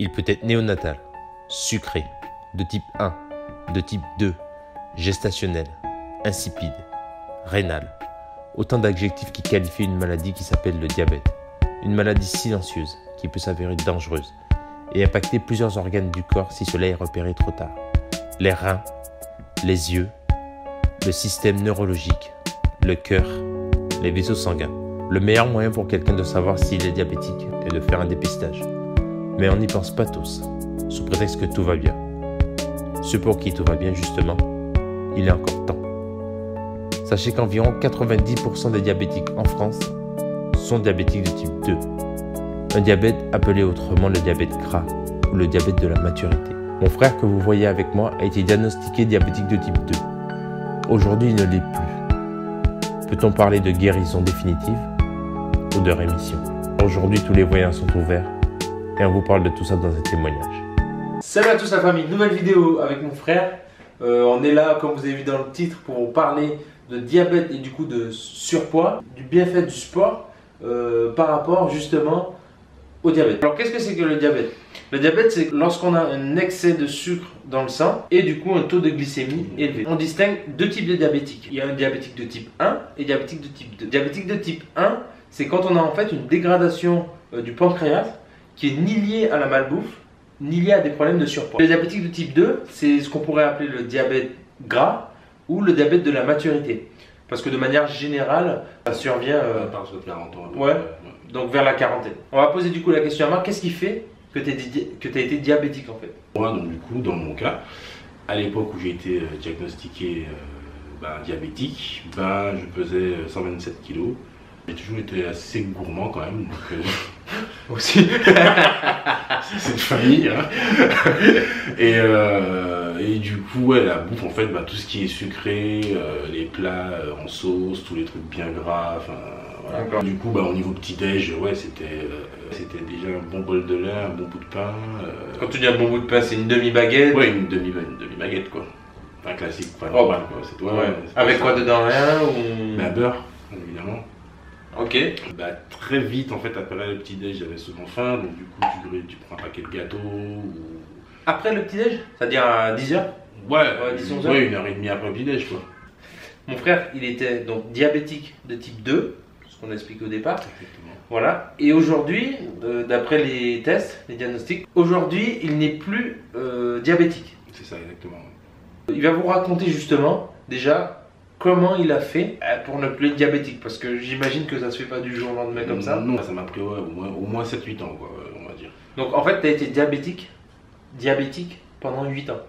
Il peut être néonatal, sucré, de type 1, de type 2, gestationnel, insipide, rénal. Autant d'adjectifs qui qualifient une maladie qui s'appelle le diabète. Une maladie silencieuse qui peut s'avérer dangereuse et impacter plusieurs organes du corps si cela est repéré trop tard. Les reins, les yeux, le système neurologique, le cœur, les vaisseaux sanguins. Le meilleur moyen pour quelqu'un de savoir s'il est diabétique est de faire un dépistage. Mais on n'y pense pas tous, sous prétexte que tout va bien. Ceux pour qui tout va bien, justement, il est encore temps. Sachez qu'environ 90% des diabétiques en France sont diabétiques de type 2. Un diabète appelé autrement le diabète gras ou le diabète de la maturité. Mon frère que vous voyez avec moi a été diagnostiqué diabétique de type 2. Aujourd'hui, il ne l'est plus. Peut-on parler de guérison définitive ou de rémission? Aujourd'hui, tous les voyants sont ouverts et on vous parle de tout ça dans un témoignage. Salut à tous la famille, nouvelle vidéo avec mon frère. On est là, comme vous avez vu dans le titre, pour vous parler de diabète et du coup de surpoids, du bienfait du sport par rapport justement au diabète. Alors qu'est-ce que c'est que le diabète? Le diabète, c'est lorsqu'on a un excès de sucre dans le sang et du coup un taux de glycémie élevé. On distingue deux types de diabétiques. Il y a un diabétique de type 1 et diabétique de type 2. Diabétique de type 1, c'est quand on a en fait une dégradation du pancréas qui est ni liée à la malbouffe, ni liée à des problèmes de surpoids. Le diabétique de type 2, c'est ce qu'on pourrait appeler le diabète gras ou le diabète de la maturité. Parce que de manière générale, ça survient à partir de 40 ans. Ouais, donc vers la quarantaine. On va poser du coup la question à Marc, qu'est-ce qui fait que tu as été diabétique en fait? Moi, donc du coup, dans mon cas, à l'époque où j'ai été diagnostiqué diabétique, je pesais 127 kilos. J'ai toujours été assez gourmand quand même, donc Aussi. c'est une famille. Hein. Et du coup, ouais, la bouffe, en fait, tout ce qui est sucré, les plats en sauce, tous les trucs bien gras, enfin voilà. Du coup, au niveau petit-déj, ouais, c'était déjà un bon bol de lait, un bon bout de pain. Quand tu dis un bon bout de pain, c'est une demi-baguette? Ouais, une demi-baguette, quoi. Un classique, pas normal, quoi. C'est toi. Ouais. Avec quoi dedans, rien ou... Beurre, évidemment. Ok. Très vite, en fait, après le petit-déj, j'avais souvent faim, donc du coup, tu prends un paquet de gâteaux ou... Après le petit-déj? C'est-à-dire à 10h? Ouais, 10-11h? Ouais, 1h30 après le petit-déj, quoi. Mon frère, il était donc diabétique de type 2, ce qu'on a expliqué au départ. Exactement. Voilà. Et aujourd'hui, d'après les tests, les diagnostics, aujourd'hui, il n'est plus diabétique. C'est ça, exactement. Il va vous raconter justement, déjà, comment il a fait pour ne plus être diabétique. Parce que j'imagine que ça se fait pas du jour au lendemain comme ça. Non, ça m'a pris au moins 7-8 ans, quoi, on va dire. Donc en fait, tu as été diabétique pendant 8 ans.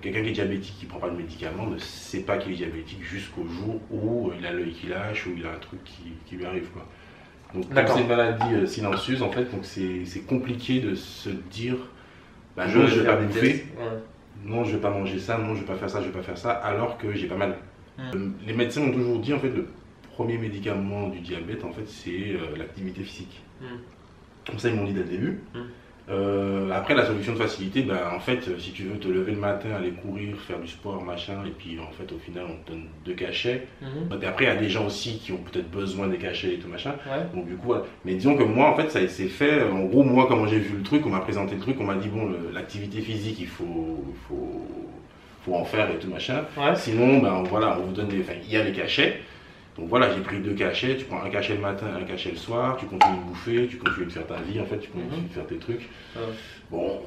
Quelqu'un qui est diabétique, qui ne prend pas de médicaments, ne sait pas qu'il est diabétique jusqu'au jour où il a l'œil qui lâche, ou il a un truc qui lui arrive, quoi. Donc comme c'est une maladie silencieuse, en fait, donc c'est compliqué de se dire non, je vais pas bouffer, non, je vais pas manger ça, non, je vais pas faire ça, je vais pas faire ça, alors que j'ai pas mal. Les médecins ont toujours dit, en fait, le premier médicament du diabète, en fait, c'est l'activité physique. Comme ça, ils m'ont dit dès le début. Après, la solution de facilité, en fait, si tu veux te lever le matin, aller courir, faire du sport, machin, et puis en fait, au final, on te donne 2 cachets. Et après, il y a des gens aussi qui ont peut-être besoin des cachets et tout machin. Donc, du coup, voilà. Mais disons que moi, en fait, ça s'est fait. En gros, moi, comment j'ai vu le truc, on m'a présenté le truc, on m'a dit, bon, l'activité physique, il faut en faire et tout machin. Sinon, voilà, on vous donne il y a les cachets. Donc voilà, j'ai pris 2 cachets, tu prends un cachet le matin, un cachet le soir, tu continues de bouffer, tu continues de faire ta vie en fait, tu continues de faire tes trucs. Bon,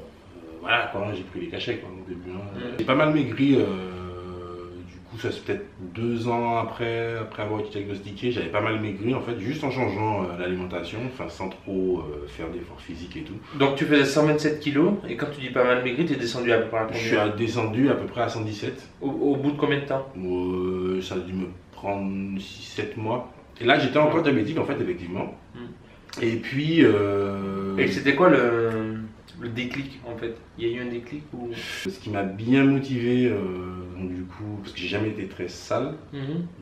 voilà, quand j'ai pris les cachets quoi, au début. J'ai pas mal maigri, du coup ça c'est peut-être 2 ans après avoir été diagnostiqué, j'avais pas mal maigri en fait, juste en changeant l'alimentation, enfin sans trop faire d'efforts physiques et tout. Donc tu faisais 127 kilos, et quand tu dis pas mal maigri, tu es descendu à peu près à combien? Je suis descendu à peu près à 117. Au bout de combien de temps? Ça a dû me prendre 6-7 mois. Et là, j'étais encore diabétique, en fait, effectivement. Et puis... Et c'était quoi le déclic, en fait? Il y a eu un déclic ou... Ce qui m'a bien motivé, donc du coup, parce que j'ai jamais été très sale,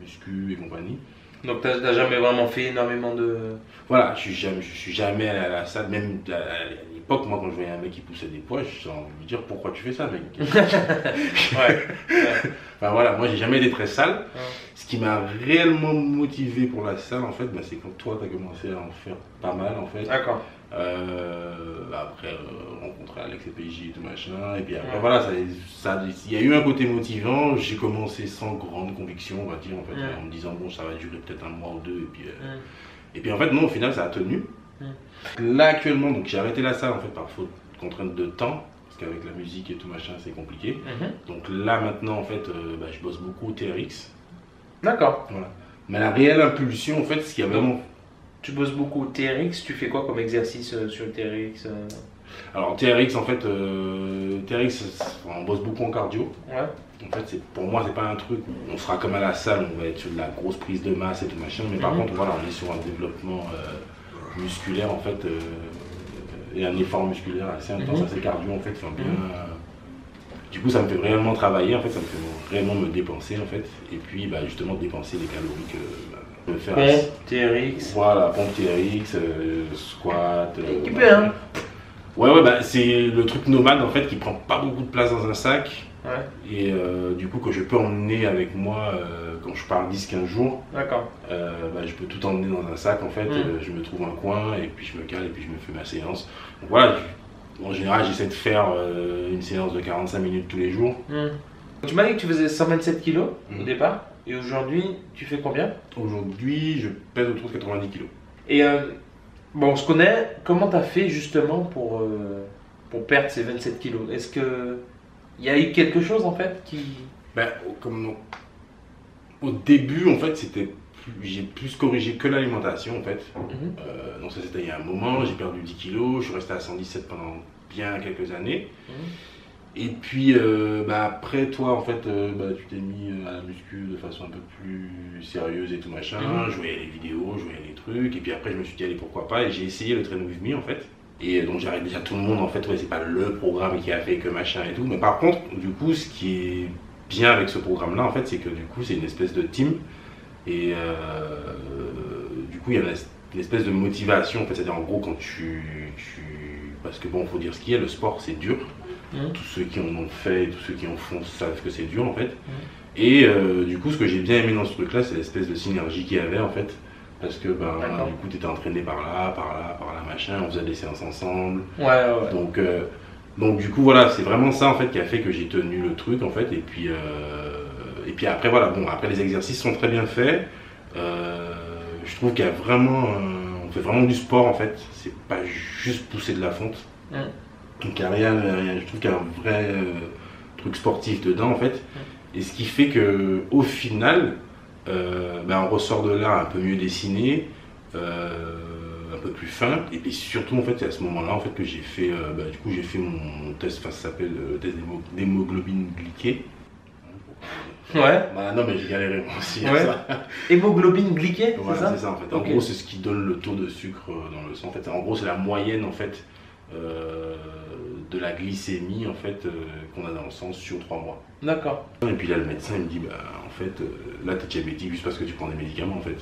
muscu et compagnie. Donc tu n'as jamais vraiment fait énormément de... Voilà, je suis jamais allé à la salle, même à l'époque, moi, quand je voyais un mec qui poussait des poids, j'ai envie de lui dire pourquoi tu fais ça, mec. Ouais. Enfin voilà, moi, j'ai jamais été très sale. Ce qui m'a réellement motivé pour la salle, en fait, bah, c'est quand toi, tu as commencé à en faire pas mal, en fait. D'accord. Après, rencontrer Alex et PJ et tout machin. Et puis après, voilà, il y a eu un côté motivant. J'ai commencé sans grande conviction, on va dire, en fait, en me disant, bon, ça va durer peut-être un mois ou deux. Et puis en fait, non, au final, ça a tenu. Là, actuellement, donc j'ai arrêté la salle, en fait, par faute de contrainte de temps. Parce qu'avec la musique et tout machin, c'est compliqué. Donc là, maintenant, en fait, bah, je bosse beaucoup au TRX. D'accord. Voilà. Mais la réelle impulsion, en fait, ce qu'il y a vraiment. Tu bosses beaucoup au TRX, tu fais quoi comme exercice sur le TRX Alors TRX, en fait, on bosse beaucoup en cardio. Ouais. En fait, pour moi, c'est pas un truc où on sera comme à la salle, on va être sur de la grosse prise de masse et tout machin. Mais par contre, voilà, on est sur un développement musculaire, en fait, et un effort musculaire assez intense, assez cardio, en fait, enfin, bien. Du coup, ça me fait réellement travailler, en fait, ça me fait réellement me dépenser, en fait. Et puis, bah, justement, dépenser les calories que me faire. Pompe, TRX. Voilà, pompe TRX, squat. Équipé, hein. Ouais, bah, c'est le truc nomade, en fait, qui prend pas beaucoup de place dans un sac. Ouais. Et du coup, que je peux emmener avec moi quand je pars 10-15 jours. D'accord. Bah, je peux tout emmener dans un sac, en fait. Je me trouve un coin, et puis je me cale, et puis je me fais ma séance. Donc voilà. En général, j'essaie de faire une séance de 45 minutes tous les jours. Tu m'as dit que tu faisais 127 kg au départ, et aujourd'hui, tu fais combien? Aujourd'hui, je pèse autour de 90 kg. Et bon, on se connaît, comment tu as fait justement pour perdre ces 27 kg? Est-ce qu'il y a eu quelque chose en fait qui... Ben, au début, en fait, j'ai plus corrigé que l'alimentation en fait. Donc ça c'était il y a un moment, j'ai perdu 10 kilos, je suis resté à 117 pendant bien quelques années. Et puis bah, après toi en fait, bah, tu t'es mis à la muscu de façon un peu plus sérieuse et tout machin. Je voyais les vidéos, je voyais les trucs. Et puis après je me suis dit allez pourquoi pas. Et j'ai essayé le Train With Me en fait. Et donc j'arrête déjà tout le monde en fait, ouais, c'est pas le programme qui a fait que machin et tout. Mais par contre, du coup, ce qui est bien avec ce programme là en fait, c'est que du coup c'est une espèce de team. Et du coup, il y a une espèce de motivation, en fait, c'est-à-dire en gros quand parce que bon, faut dire ce qu'il y a, le sport c'est dur. Tous ceux qui en ont fait, tous ceux qui en font savent que c'est dur en fait. Et du coup, ce que j'ai bien aimé dans ce truc-là, c'est l'espèce de synergie qu'il y avait en fait. Parce que ben, du coup, tu étais entraîné par là, machin, on faisait des séances ensemble. Ouais. Donc du coup, voilà, c'est vraiment ça en fait qui a fait que j'ai tenu le truc en fait. Et puis après, voilà, bon, après les exercices sont très bien faits. Je trouve qu'il y a vraiment, on fait vraiment du sport en fait. C'est pas juste pousser de la fonte. Donc il y a rien, je trouve qu'il y a un vrai truc sportif dedans en fait. Et ce qui fait que au final, ben, on ressort de là un peu mieux dessiné, un peu plus fin. Et puis surtout en fait, c'est à ce moment-là en fait que j'ai fait, du coup j'ai fait mon test, enfin ça s'appelle test d'hémoglobine glyquée. Ouais. Bah, non mais j'ai galéré moi aussi. Ouais. Hémoglobine glyquée, voilà, c'est ça? C'est ça en fait. En gros, c'est ce qui donne le taux de sucre dans le sang. En fait, en gros, c'est la moyenne en fait de la glycémie en fait qu'on a dans le sang sur 3 mois. D'accord. Et puis là, le médecin il me dit, bah en fait, là t'es diabétique juste parce que tu prends des médicaments en fait.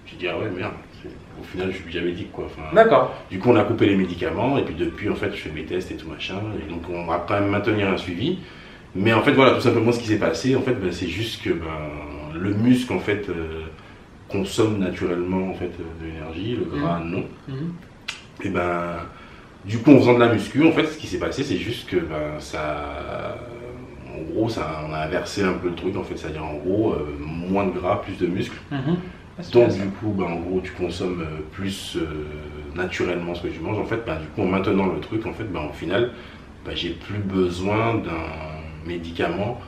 J'ai dit ah ouais merde. Au final, je suis diabétique quoi. Enfin, d'accord. Du coup, on a coupé les médicaments et puis depuis en fait, je fais mes tests et tout machin. Et donc, on va quand même maintenir un suivi. Mais en fait, voilà, tout simplement ce qui s'est passé, en fait, ben, c'est juste que le muscle, en fait, consomme naturellement, en fait, de l'énergie, le gras, non. Et ben, du coup, en faisant de la muscu, en fait, ce qui s'est passé, c'est juste que, ben, ça, en gros, on a inversé un peu le truc, en fait, c'est-à-dire, en gros, moins de gras, plus de muscles. Donc, du coup, ben, en gros, tu consommes plus naturellement ce que tu manges. En fait, ben, du coup, en maintenant le truc, en fait, ben, au final, ben, j'ai plus besoin d'un médicaments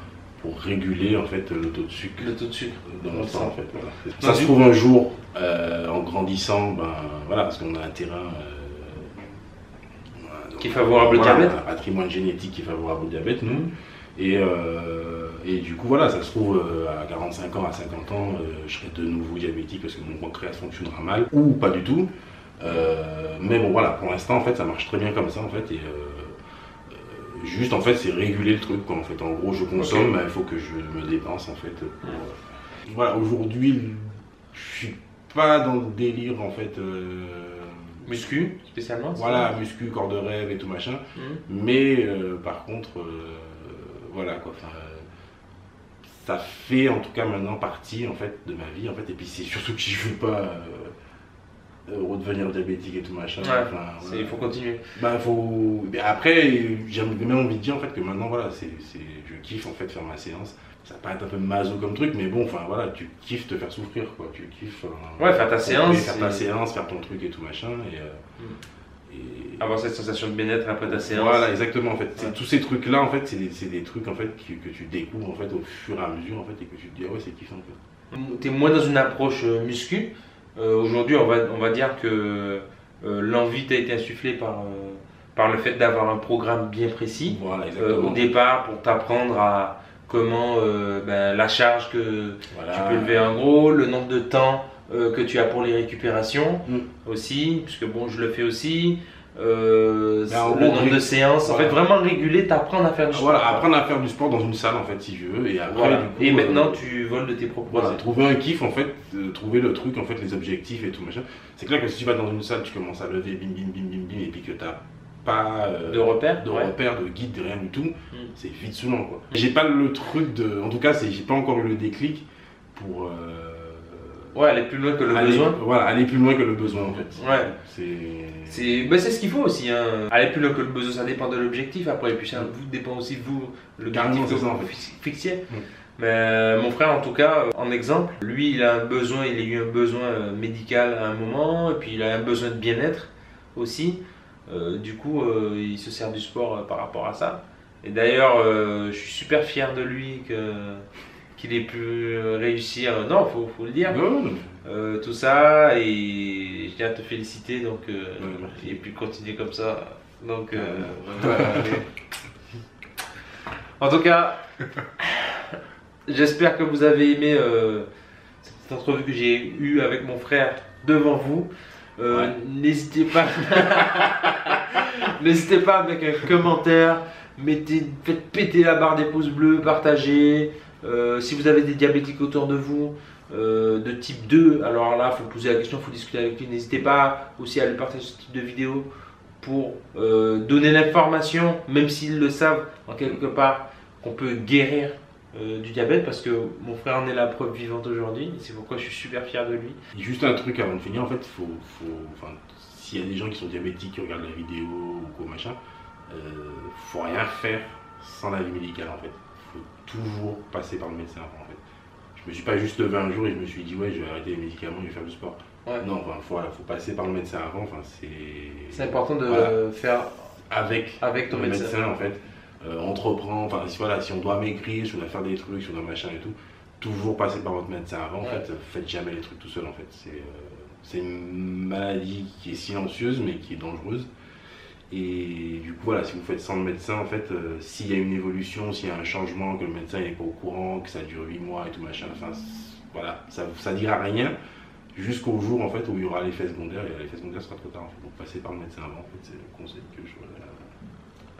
pour réguler en fait le taux de sucre, dans le sang en fait. Voilà. Ça se trouve un jour en grandissant, ben voilà, parce qu'on a un terrain qui est favorable au diabète, un patrimoine génétique qui est favorable au diabète, nous. Et du coup voilà, ça se trouve à 45 ans, à 50 ans, je serai de nouveau diabétique parce que mon pancréas fonctionnera mal ou pas du tout. Mais bon voilà, pour l'instant en fait ça marche très bien comme ça en fait. Et juste en fait c'est réguler le truc quoi, en fait. En gros je consomme, il faut que je me dépense en fait. Voilà, aujourd'hui je suis pas dans le délire en fait. Muscu, spécialement. Voilà, muscu, corps de rêve et tout machin. Mais par contre, voilà quoi. Ça fait en tout cas maintenant partie en fait de ma vie en fait. Et puis c'est surtout que je veux pas redevenir diabétique et tout machin. Ouais, voilà. Il faut continuer. Bah, après, j'ai même envie de dire en fait que maintenant voilà, je kiffe en fait faire ma séance. Ça paraît un peu maso comme truc, mais bon, enfin voilà, tu kiffes te faire souffrir quoi. Tu kiffes faire ta séance. Faire ta séance, faire ton truc et tout machin. Et avoir cette sensation de bien-être après ta séance. Voilà, exactement en fait. Tous ces trucs là en fait, c'est des trucs en fait que tu découvres en fait au fur et à mesure en fait et que tu te dis ah ouais c'est kiffant en fait. Tu es moins dans une approche muscu. Aujourd'hui on va dire que l'envie t'a été insufflée par le fait d'avoir un programme bien précis. Voilà, exactement. Au départ pour t'apprendre à comment la charge que tu peux lever en gros, le nombre de temps que tu as pour les récupérations aussi, puisque bon je le fais aussi, le nombre de séances, en fait vraiment réguler, t'apprendre à faire du sport. Voilà, apprendre à faire du sport dans une salle en fait si je veux, et après du coup, et maintenant tu voles de tes propres voilà, trouver un kiff en fait, trouver le truc en fait, les objectifs et tout machin. C'est clair que si tu vas dans une salle, tu commences à lever bim bim bim bim bim et puis que t'as pas de repères, de guide, de rien du tout, c'est vite saoulant quoi. J'ai pas le truc de, en tout cas j'ai pas encore eu le déclic pour aller plus loin que le besoin. Voilà, aller plus loin que le besoin en fait. Ouais. C'est ce qu'il faut aussi. Hein. Aller plus loin que le besoin, ça dépend de l'objectif après. Et puis ça dépend aussi de vous, l'objectif que vous fixiez. Mais mon frère, en tout cas, en exemple, lui, il a eu un besoin médical à un moment, et puis il a un besoin de bien-être aussi. Du coup, il se sert du sport par rapport à ça. Et d'ailleurs, je suis super fier de lui qu'il ait pu réussir, non, faut le dire, tout ça, et je tiens à te féliciter, donc, et puis continuer comme ça, donc, voilà. En tout cas, j'espère que vous avez aimé cette entrevue que j'ai eue avec mon frère devant vous. N'hésitez pas avec un commentaire, faites péter la barre des pouces bleus, partagez. Si vous avez des diabétiques autour de vous de type 2, alors là il faut poser la question, il faut discuter avec lui. N'hésitez pas aussi à lui partager ce type de vidéo pour donner l'information, même s'ils le savent en quelque part, qu'on peut guérir du diabète, parce que mon frère en est la preuve vivante aujourd'hui. C'est pourquoi je suis super fier de lui. Juste un truc avant de finir, en fait, s'il y a des gens qui sont diabétiques, qui regardent la vidéo ou quoi machin, faut rien faire sans l'avis médical en fait. Faut toujours passer par le médecin en fait. Je me suis pas juste levé un jour et je me suis dit ouais je vais arrêter les médicaments, je vais faire du sport. Non, faut passer par le médecin avant. C'est important de faire avec ton médecin en fait. Entreprend, si on doit maigrir, si on doit faire des trucs, si on doit machin et tout, toujours passer par votre médecin avant en fait. Faites jamais les trucs tout seul en fait. C'est une maladie qui est silencieuse mais qui est dangereuse. Et du coup voilà, si vous faites sans le médecin en fait, s'il y a une évolution, s'il y a un changement, que le médecin n'est pas au courant, que ça dure 8 mois et tout machin, voilà, ça dira rien jusqu'au jour en fait où il y aura l'effet secondaire, et l'effet secondaire sera trop tard en fait. Donc passer par le médecin avant en fait, c'est le conseil que je voudrais.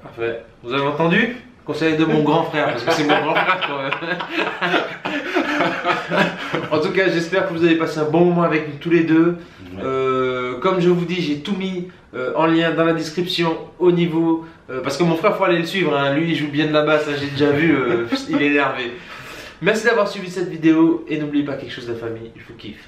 Parfait. Vous avez entendu? Conseil de mon grand frère, parce que c'est mon grand frère quand même. En tout cas, j'espère que vous avez passé un bon moment avec nous tous les deux. Comme je vous dis, j'ai tout mis en lien dans la description au niveau. Parce que mon frère, il faut aller le suivre. Hein. Lui, il joue bien de la basse, hein, j'ai déjà vu. Il est énervé. Merci d'avoir suivi cette vidéo. Et n'oubliez pas quelque chose de la famille, il faut kiffer.